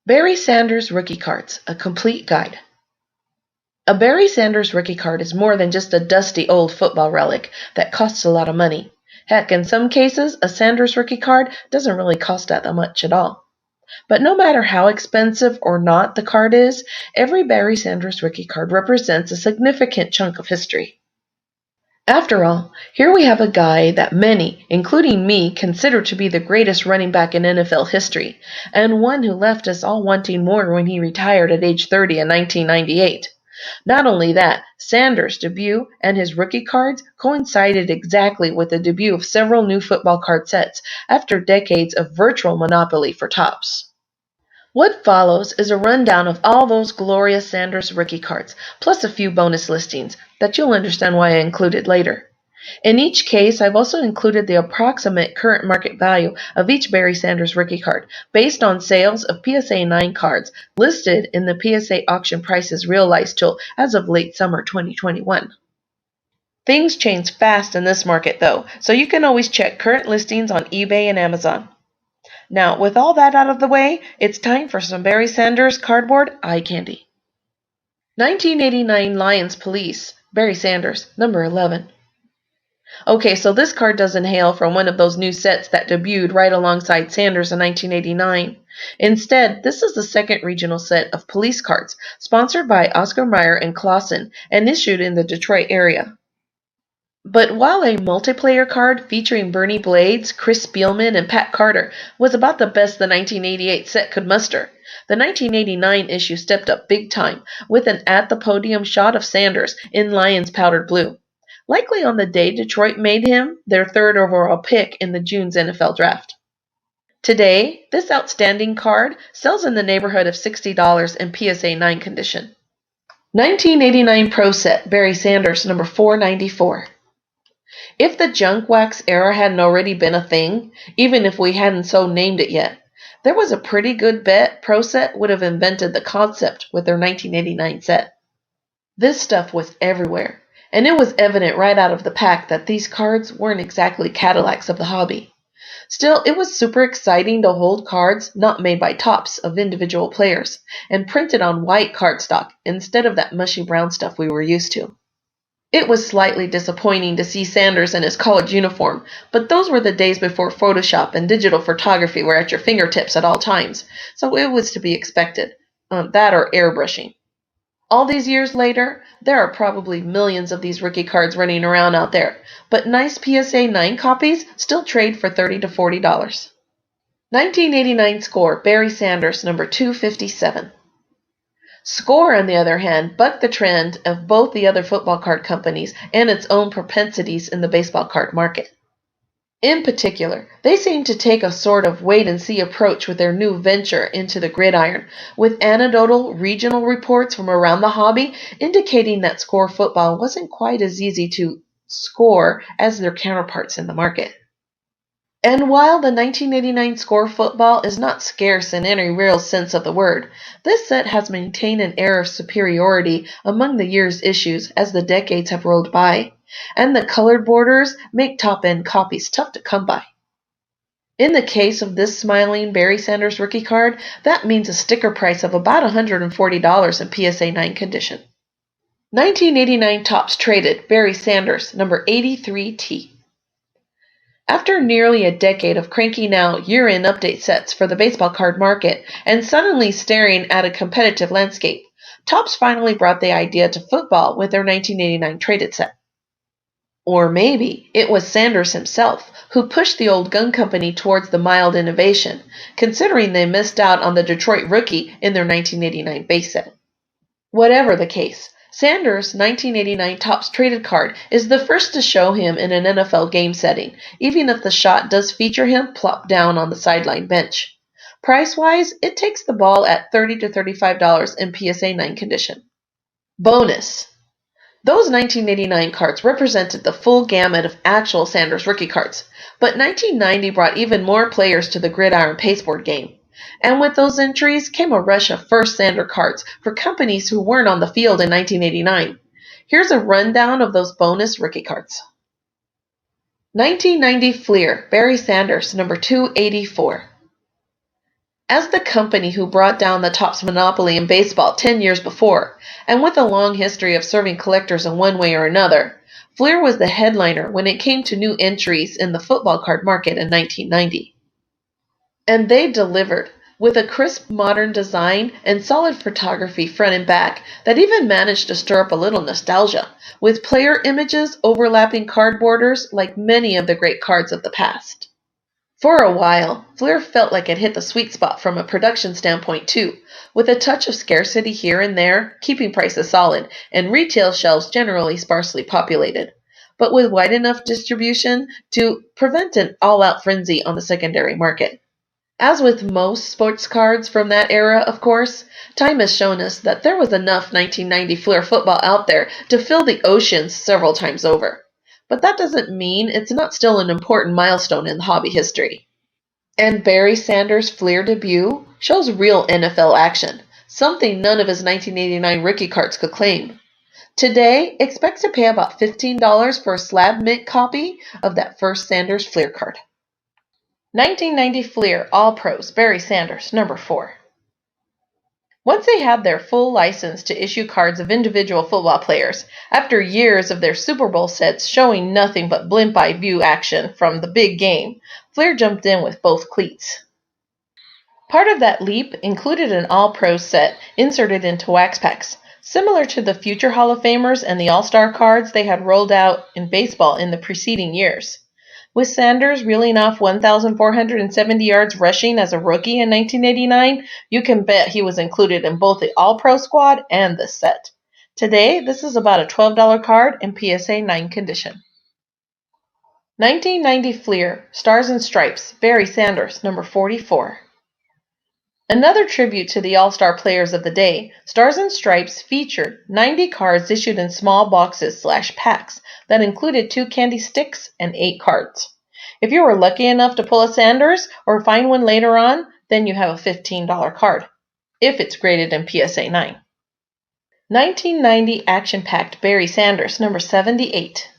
Barry Sanders Rookie Cards, a complete guide. A Barry Sanders rookie card is more than just a dusty old football relic that costs a lot of money. Heck, in some cases, a Sanders rookie card doesn't really cost that much at all. But no matter how expensive or not the card is, every Barry Sanders rookie card represents a significant chunk of history. After all, here we have a guy that many, including me, consider to be the greatest running back in NFL history, and one who left us all wanting more when he retired at age 30 in 1998. Not only that, Sanders' debut and his rookie cards coincided exactly with the debut of several new football card sets after decades of virtual monopoly for Topps. What follows is a rundown of all those glorious Sanders rookie cards, plus a few bonus listings that you'll understand why I included later. In each case, I've also included the approximate current market value of each Barry Sanders rookie card, based on sales of PSA 9 cards listed in the PSA auction prices realized tool as of late summer 2021. Things change fast in this market though, so you can always check current listings on eBay and Amazon. Now, with all that out of the way, it's time for some Barry Sanders cardboard eye candy. 1989 Lions Police, Barry Sanders, number 11. Okay, so this card doesn't hail from one of those new sets that debuted right alongside Sanders in 1989. Instead, this is the second regional set of police cards, sponsored by Oscar Mayer and Clausen, and issued in the Detroit area. But while a multiplayer card featuring Bernie Blades, Chris Spielman, and Pat Carter was about the best the 1988 set could muster, the 1989 issue stepped up big time with an at-the-podium shot of Sanders in Lions powdered blue, likely on the day Detroit made him their third overall pick in the June's NFL draft. Today, this outstanding card sells in the neighborhood of $60 in PSA 9 condition. 1989 Pro Set, Barry Sanders, number 494. If the junk wax era hadn't already been a thing, even if we hadn't so named it yet, there was a pretty good bet Pro Set would have invented the concept with their 1989 set. This stuff was everywhere, and it was evident right out of the pack that these cards weren't exactly Cadillacs of the hobby. Still, it was super exciting to hold cards not made by Topps of individual players, and printed on white cardstock instead of that mushy brown stuff we were used to. It was slightly disappointing to see Sanders in his college uniform, but those were the days before Photoshop and digital photography were at your fingertips at all times, so it was to be expected. That or airbrushing. All these years later, there are probably millions of these rookie cards running around out there, but nice PSA 9 copies still trade for $30 to $40. 1989 Score, Barry Sanders, number 257. Score, on the other hand, bucked the trend of both the other football card companies and its own propensities in the baseball card market. In particular, they seem to take a sort of wait-and-see approach with their new venture into the gridiron, with anecdotal regional reports from around the hobby indicating that Score football wasn't quite as easy to score as their counterparts in the market. And while the 1989 Score football is not scarce in any real sense of the word, this set has maintained an air of superiority among the year's issues as the decades have rolled by, and the colored borders make top-end copies tough to come by. In the case of this smiling Barry Sanders rookie card, that means a sticker price of about $140 in PSA 9 condition. 1989 Topps Traded, Barry Sanders, number 83T. After nearly a decade of cranking out year-end update sets for the baseball card market and suddenly staring at a competitive landscape, Topps finally brought the idea to football with their 1989 Traded set. Or maybe it was Sanders himself who pushed the old gun company towards the mild innovation, considering they missed out on the Detroit rookie in their 1989 base set. Whatever the case, Sanders' 1989 Topps Traded card is the first to show him in an NFL game setting, even if the shot does feature him plopped down on the sideline bench. Price-wise, it takes the ball at $30 to $35 in PSA 9 condition. Bonus! Those 1989 cards represented the full gamut of actual Sanders rookie cards, but 1990 brought even more players to the gridiron pasteboard game. And with those entries came a rush of first Sander cards for companies who weren't on the field in 1989. Here's a rundown of those bonus rookie cards. 1990 Fleer, Barry Sanders, number 284. As the company who brought down the Topps monopoly in baseball 10 years before, and with a long history of serving collectors in one way or another, Fleer was the headliner when it came to new entries in the football card market in 1990. And they delivered, with a crisp modern design and solid photography front and back that even managed to stir up a little nostalgia, with player images overlapping card borders like many of the great cards of the past. For a while, Fleer felt like it hit the sweet spot from a production standpoint too, with a touch of scarcity here and there, keeping prices solid, and retail shelves generally sparsely populated, but with wide enough distribution to prevent an all-out frenzy on the secondary market. As with most sports cards from that era, of course, time has shown us that there was enough 1990 Fleer football out there to fill the oceans several times over. But that doesn't mean it's not still an important milestone in hobby history. And Barry Sanders' Fleer debut shows real NFL action, something none of his 1989 rookie cards could claim. Today, expect to pay about $15 for a slab mint copy of that first Sanders Fleer card. 1990 Fleer All-Pros Barry Sanders, number 4. Once they had their full license to issue cards of individual football players, after years of their Super Bowl sets showing nothing but blimp-eye view action from the big game, Fleer jumped in with both cleats. Part of that leap included an All-Pro set inserted into wax packs, similar to the future Hall of Famers and the All-Star cards they had rolled out in baseball in the preceding years. With Sanders reeling off 1,470 yards rushing as a rookie in 1989, you can bet he was included in both the All-Pro squad and this set. Today, this is about a $12 card in PSA 9 condition. 1990 Fleer Stars and Stripes Barry Sanders, number 44. Another tribute to the all-star players of the day, Stars and Stripes featured 90 cards issued in small boxes/packs that included 2 candy sticks and 8 cards. If you were lucky enough to pull a Sanders or find one later on, then you have a $15 card, if it's graded in PSA 9. 1990 Action-Packed Barry Sanders, number 78.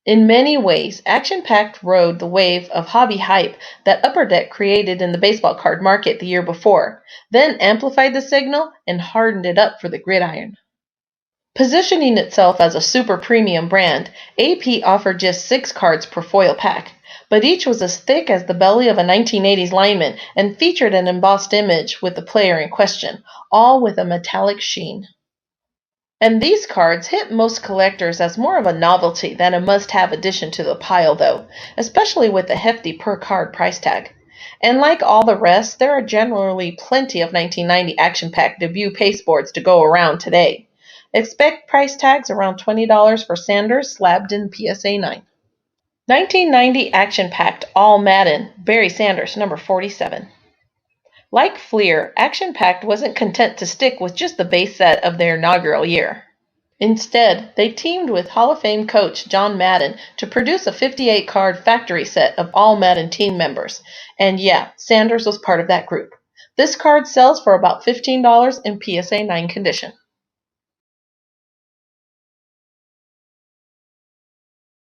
In many ways, Action-Packed rode the wave of hobby hype that Upper Deck created in the baseball card market the year before, then amplified the signal and hardened it up for the gridiron. Positioning itself as a super premium brand, AP offered just 6 cards per foil pack, but each was as thick as the belly of a 1980s lineman and featured an embossed image with the player in question, all with a metallic sheen. And these cards hit most collectors as more of a novelty than a must-have addition to the pile, though, especially with the hefty per-card price tag. And like all the rest, there are generally plenty of 1990 action-packed debut pasteboards to go around today. Expect price tags around $20 for Sanders slabbed in PSA 9. 1990 action-packed ALL-MADDEN Barry Sanders, number 47. Like Fleer, Action-Packed wasn't content to stick with just the base set of their inaugural year. Instead, they teamed with Hall of Fame coach John Madden to produce a 58-card factory set of all Madden team members. And yeah, Sanders was part of that group. This card sells for about $15 in PSA 9 condition.